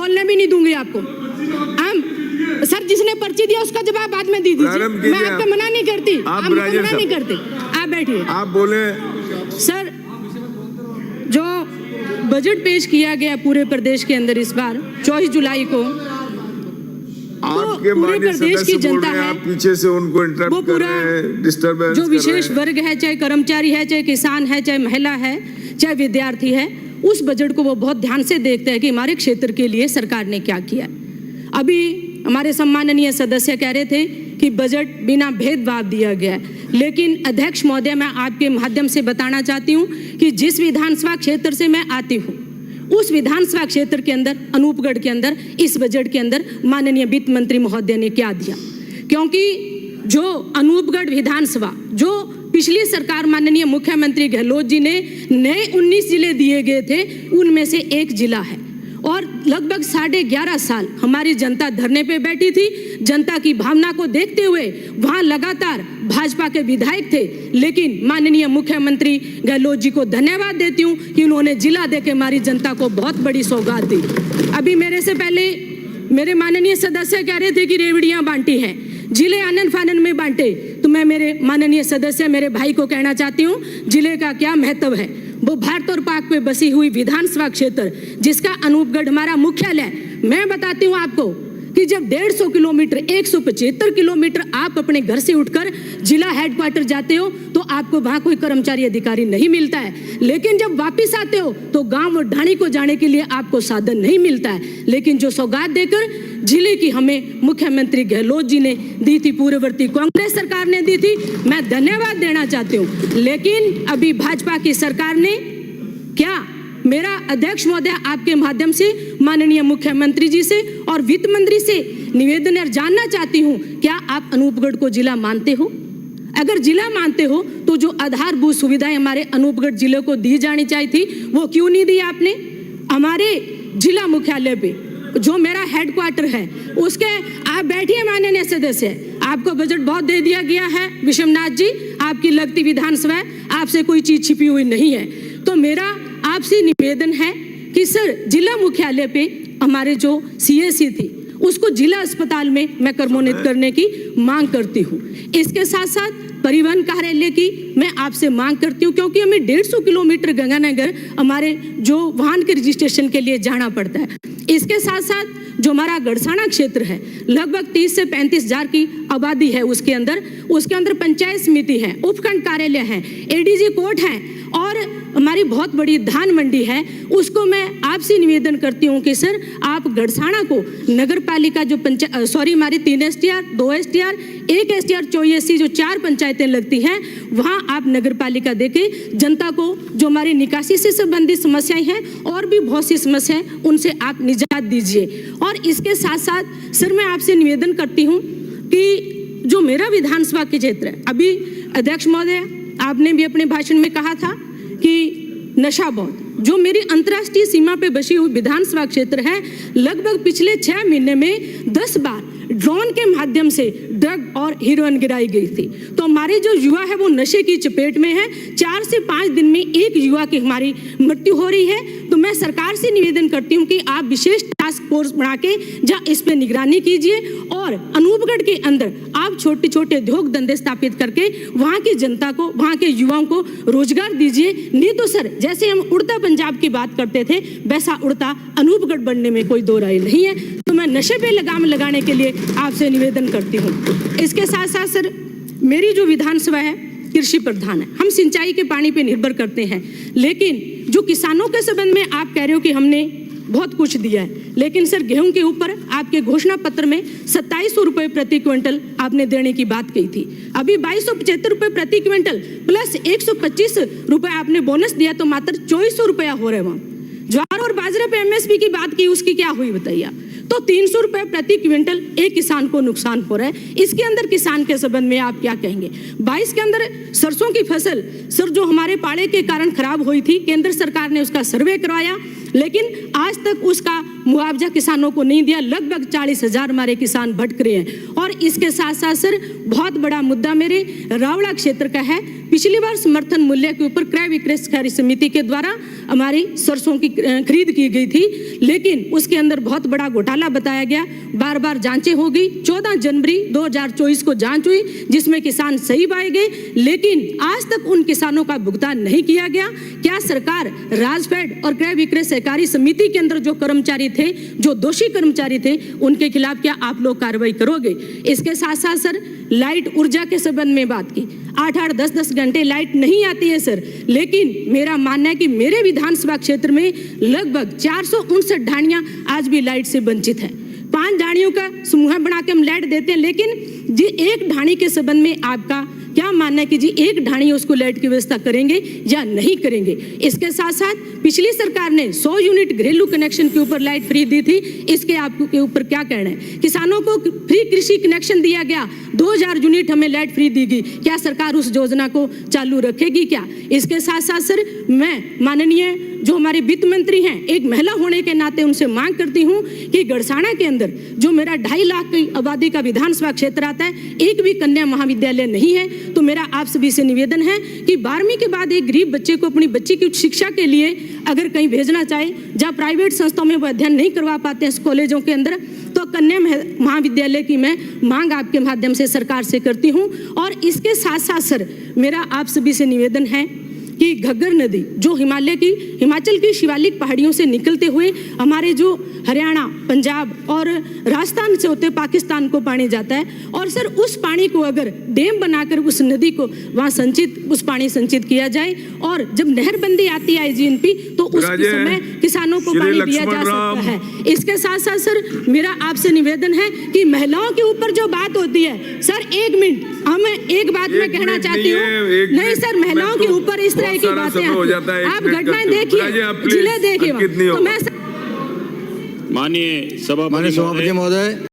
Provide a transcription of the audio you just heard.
बोलने भी नहीं दूंगी आपको। हम सर जिसने पर्ची दिया उसका जवाब बाद में दे दीजिए, मैं आपको मना नहीं करती, आप मना नहीं करते। आप बैठिए, आप बोले। सर जो बजट पेश किया गया पूरे प्रदेश के अंदर इस बार 24 जुलाई को, तो पूरे प्रदेश की जनता है, पीछे से उनको वो पूरा डिस्टर्बेंस, जो विशेष वर्ग है, चाहे कर्मचारी है, चाहे किसान है, चाहे महिला है, चाहे विद्यार्थी है, उस बजट को वो बहुत ध्यान से देखते हैं कि हमारे क्षेत्र के लिए सरकार ने क्या किया। अभी हमारे सम्माननीय सदस्य कह रहे थे कि बजट बिना भेदभाव दिया गया है, लेकिन अध्यक्ष महोदय मैं आपके माध्यम से बताना चाहती हूँ कि जिस विधानसभा क्षेत्र से मैं आती हूँ उस विधानसभा क्षेत्र के अंदर, अनूपगढ़ के अंदर, इस बजट के अंदर माननीय वित्त मंत्री महोदय ने क्या दिया, क्योंकि जो अनूपगढ़ विधानसभा, जो पिछली सरकार माननीय मुख्यमंत्री गहलोत जी ने नए 19 जिले दिए गए थे, उनमें से एक जिला है। और लगभग 11.5 साल हमारी जनता धरने पे बैठी थी। जनता की भावना को देखते हुए वहां लगातार भाजपा के विधायक थे, लेकिन माननीय मुख्यमंत्री गहलोत जी को धन्यवाद देती हूं कि उन्होंने जिला देके हमारी जनता को बहुत बड़ी सौगात दी। अभी मेरे से पहले मेरे माननीय सदस्य कह रहे थे कि रेवड़ियां बांटी हैं, जिले आनंद फानन में बांटे, तो मैं मेरे माननीय सदस्य, मेरे भाई को कहना चाहती हूँ जिले का क्या महत्व है। वो भारत और पाक पे बसी हुई विधानसभा क्षेत्र जिसका अनूपगढ़ हमारा मुख्यालय, मैं बताती हूँ आपको कि जब 150 किलोमीटर 175 किलोमीटर आप अपने घर से उठकर जिला हेडक्वार्टर जाते हो तो आपको वहां कोई कर्मचारी अधिकारी नहीं मिलता है, लेकिन जब वापस आते हो तो गांव और ढाणी को जाने के लिए आपको साधन नहीं मिलता है। लेकिन जो सौगात देकर जिले की हमें मुख्यमंत्री गहलोत जी ने दी थी, पूर्ववर्ती कांग्रेस सरकार ने दी थी, मैं धन्यवाद देना चाहती हूँ। लेकिन अभी भाजपा की सरकार ने क्या, मेरा अध्यक्ष महोदय आपके माध्यम से माननीय मुख्यमंत्री जी से और वित्त मंत्री से निवेदन और जानना चाहती हूँ, क्या आप अनूपगढ़ को जिला मानते हो? अगर जिला मानते हो तो जो आधारभूत सुविधाएं हमारे अनूपगढ़ जिले को दी जानी चाहिए थी वो क्यों नहीं दी आपने? हमारे जिला मुख्यालय पे जो मेरा हेडक्वार्टर है उसके, आप बैठिए माननीय सदस्य, आपको बजट बहुत दे दिया गया है विश्वनाथ जी, आपकी लगती विधानसभा है, आपसे कोई चीज छिपी हुई नहीं है। तो मेरा आपसे निवेदन है कि सर जिला मुख्यालय पे हमारे जो सीएससी थी उसको जिला अस्पताल में मैं कर्मोन्नत करने की मांग करती हूँ। इसके साथ साथ परिवहन कार्यालय की मैं आपसे मांग करती हूँ, क्योंकि हमें 150 किलोमीटर गंगानगर हमारे जो वाहन के रजिस्ट्रेशन के लिए जाना पड़ता है। इसके साथ साथ जो हमारा गढ़साना क्षेत्र है, लगभग 30 से 35 हजार की आबादी है, उसके अंदर पंचायत समिति है, उपखंड कार्यालय है, एडीजी कोर्ट है और हमारी बहुत बड़ी धान मंडी है। उसको मैं आपसे निवेदन करती हूँ कि सर आप गढ़साना को नगर पालिका जो हमारी 3 STR 2 STR 1 STR 84 जो 4 पंचायतें लगती हैं, वहाँ आप नगर पालिका देके जनता को जो हमारी निकासी से संबंधित समस्याएं हैं और भी बहुत सी समस्याएं, उनसे आप निजात दीजिए। और इसके साथ साथ सर मैं आपसे निवेदन करती हूँ कि जो मेरा विधानसभा के क्षेत्र है, अभी अध्यक्ष महोदय आपने भी अपने भाषण में कहा था कि नशा बहुत, जो मेरी अंतर्राष्ट्रीय सीमा पे बसी हुई विधानसभा क्षेत्र है, लगभग पिछले 6 महीने में 10 बार ड्रोन के माध्यम से ड्रग और हीरोइन गिराई गई थी। तो हमारे जो युवा है वो नशे की चपेट में है। 4 से 5 दिन में एक युवा की हमारी मृत्यु हो रही है। तो मैं सरकार से निवेदन करती हूँ कि आप विशेष टास्क फोर्स बना के जहाँ इस पे निगरानी कीजिए और अनूपगढ़ के अंदर आप छोटे छोटे उद्योग धंधे स्थापित करके वहाँ की जनता को, वहाँ के युवाओं को रोजगार दीजिए। नहीं तो सर जैसे हम उड़ता पंजाब की बात करते थे, वैसा उड़ता अनूपगढ़ बनने में कोई दो राय नहीं है। तो मैं नशे पे लगाम लगाने के लिए आपसे निवेदन करती हूँ। इसके साथ साथ सर मेरी जो विधानसभा है कृषि प्रधान है, हम सिंचाई के पानी पे निर्भर करते हैं, लेकिन जो किसानों के संबंध में आप कह रहे हो कि हमने बहुत कुछ दिया है, लेकिन सर गेहूं के ऊपर आपके घोषणा पत्र में 2700 रुपये प्रति क्विंटल आपने देने की बात कही थी। अभी 2275 रुपये प्रति क्विंटल प्लस 125 रुपये आपने बोनस दिया, तो मात्र 2400 रुपया हो रहे वहाँ। ज्वार और बाजरे पे MSP की बात की, उसकी क्या हुई बताइए? तो 300 रुपये प्रति क्विंटल एक किसान को नुकसान हो रहा है। इसके अंदर किसान के संबंध में आप क्या कहेंगे? 22 के अंदर सरसों की फसल सर जो हमारे पाड़े के कारण खराब हुई थी, केंद्र सरकार ने उसका सर्वे करवाया, लेकिन आज तक उसका मुआवजा किसानों को नहीं दिया। लगभग 40,000 हमारे किसान भटक रहे हैं। और इसके साथ साथ सर बहुत बड़ा मुद्दा मेरे रावड़ा क्षेत्र का है। पिछली बार समर्थन मूल्य के ऊपर क्रय विक्रय सहकारी समिति के द्वारा हमारी सरसों की खरीद की गई थी, लेकिन उसके अंदर बहुत बड़ा घोटाला बताया गया। बार बार जांचें हो गई। 14 जनवरी 2024 को जांच हुई जिसमें किसान सही पाए गए, लेकिन आज तक उन किसानों का भुगतान नहीं किया गया। क्या सरकार राजफेड और क्रय विक्रय सहकारी समिति के अंदर जो कर्मचारी थे, जो दोषी कर्मचारी थे, उनके खिलाफ क्या आप लोग कार्रवाई करोगे? इसके साथ साथ सर लाइट ऊर्जा के संबंध में बात की। 8-8, 10-10 घंटे लाइट नहीं आती है सर, लेकिन मेरा मानना है कि मेरे विधानसभा क्षेत्र में लगभग 459 ढाणियां आज भी लाइट से वंचित है। 5 ढाणियों का समूह बना के हम लाइट देते हैं, लेकिन जी एक ढाणी के संबंध में आपका क्या मानना है कि जी एक ढाणी उसको लाइट की व्यवस्था करेंगे या नहीं करेंगे? इसके साथ साथ पिछली सरकार ने 100 यूनिट घरेलू कनेक्शन के ऊपर लाइट फ्री दी थी, इसके आपके ऊपर क्या कहना है? किसानों को फ्री कृषि कनेक्शन दिया गया, 2000 यूनिट हमें लाइट फ्री दी गई। क्या सरकार उस योजना को चालू रखेगी क्या? इसके साथ साथ सर मैं माननीय जो हमारे वित्त मंत्री हैं, एक महिला होने के नाते उनसे मांग करती हूं कि गड़साना के अंदर जो मेरा 2.5 लाख की आबादी का विधानसभा क्षेत्र आता है, एक भी कन्या महाविद्यालय नहीं है। तो मेरा आप सभी से निवेदन है कि 12वीं के बाद एक गरीब बच्चे को अपनी बच्ची की उच्च शिक्षा के लिए अगर कहीं भेजना चाहे, जहाँ प्राइवेट संस्थाओं में वो अध्ययन नहीं करवा पाते हैं कॉलेजों के अंदर, तो कन्या महाविद्यालय की मैं मांग आपके माध्यम से सरकार से करती हूँ। और इसके साथ साथ सर मेरा आप सभी से निवेदन है कि घग्गर नदी जो हिमाचल की शिवालिक पहाड़ियों से निकलते हुए हमारे जो हरियाणा, पंजाब और राजस्थान से होते पाकिस्तान को पानी जाता है, और सर उस पानी को अगर डैम बनाकर उस नदी को वहाँ उस पानी संचित किया जाए, और जब नहरबंदी आती है IGNP तो उस समय किसानों को पानी दिया जा सकता है। इसके साथ साथ सर मेरा आपसे निवेदन है कि महिलाओं के ऊपर जो बात होती है, सर 1 मिनट हम एक बात मैं कहना चाहती हूँ, नहीं सर महिलाओं के ऊपर इस तरह की बातें आप घटनाएं देखिए, जिले देखिए, तो मैं माननीय सभापति महोदय।